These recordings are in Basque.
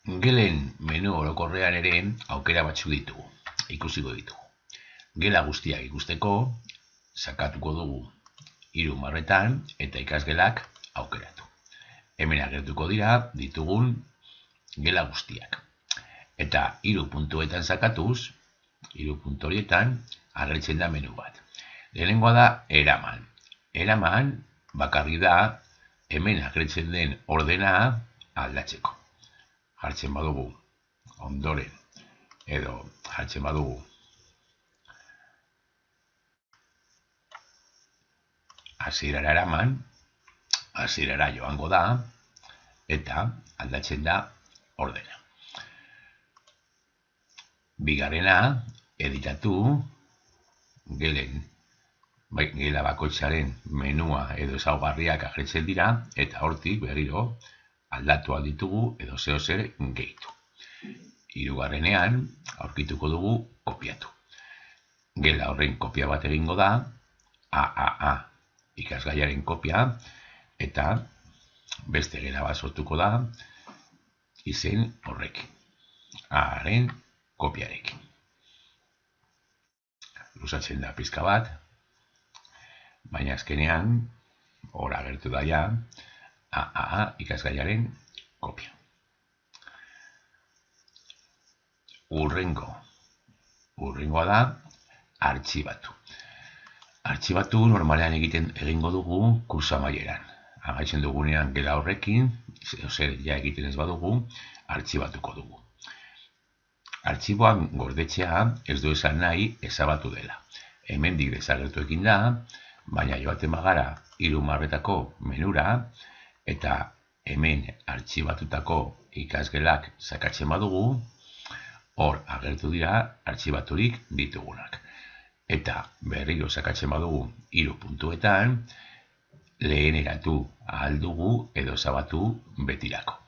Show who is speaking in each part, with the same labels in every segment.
Speaker 1: Gelen menu orokorrean ere aukera batzuk ditugu, ikusiko ditugu. Gela guztiak ikusteko, sakatuko dugu 3 marretan eta ikasgelak aukeratu. Hemen agertuko dira ditugun gela guztiak. Eta 3 puntuetan sakatuz, 3 puntu horietan agertzen da menu bat. Lehenengoa da eraman. Eraman bakarrik da hemen agertzen den ordena aldatzeko. Jartzen badugu ondoren edo jartzen badugu hasierara eraman, hasierara joango da eta aldatzen da ordena. Bigarrena, editatu, gela bakoitzaren menua edo ezaugarriak agertzen dira eta hortik berriro aldatu alditugu edo zeo zer gehitu. 3. aurkituko dugu kopiatu. Gela horren kopia bat egingo da, AAA ikasgaiaren kopia, eta beste gela bat sortuko da izen horrekin, A-aren kopiarekin. Luzatzen da pizka bat, baina azkenean, hor agertu da ja, AAA ikasgaiaren kopia. Urrengoa da artxibatu. Artxibatu normalean egingo dugu kurso amaieran. Amaitzen dugunean gela horrekin, zer ja egiten ez badugu, artxibatuko dugu. Artxiboan gordetzea ez du esan nahi ezabatu dela. Hemendik desagertu egin da, baina joaten bagara 3 marretako menura, eta hemen artxibatutako ikasgelak sakatzen badugu, hor agertu dira artxibaturik ditugunak. Eta berriro sakatzen badugu 3 puntuetan, leheneratu ahal dugu edo ezabatu betirako.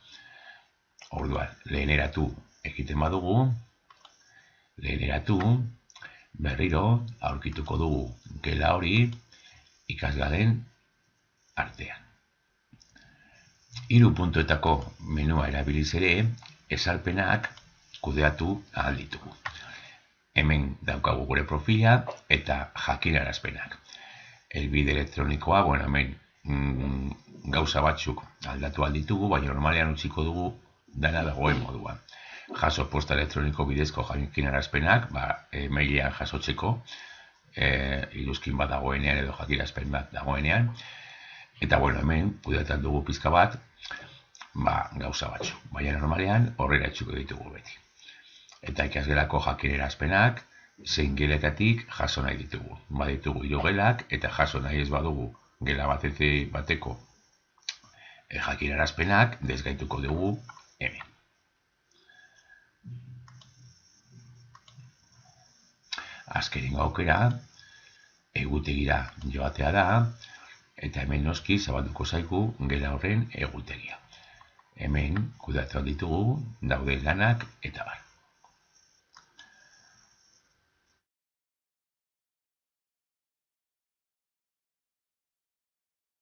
Speaker 1: Orduan, leheneratu egiten badugu, berriro aurkituko dugu gela hori ikasgelen artean. 3 puntuetako menua erabiliz ere, ezarpenak kudeatu ahal ditugu. Hemen daukagu gure profila eta jakinarazpenak. Helbide elektronikoa, hemen gauza batzuk aldatu ahal ditugu, baina normalean utziko dugu dana dagoen moduan. Jaso posta elektroniko bidezko jakinarazpenak, mailean jasotzeko, iruzkin bat dagoenean edo jakinarazpen bat dagoenean, eta hemen kudeatan dugu pizka bat, gauza batzu. Baina normalean horrela etxuko ditugu beti. Eta ikasgelako jakinarazpenak zein geletatik jaso nahi ditugu. Baditugu 3 gelak eta jaso nahi ez badugu gela bateko jakinarazpenak desgaituko dugu hemen. Azkenengo aukera egutegira joatea da, eta hemen noski zabalduko zaigu gela horren egutegia. Hemen kudeatu ditugu daude lanak eta bar.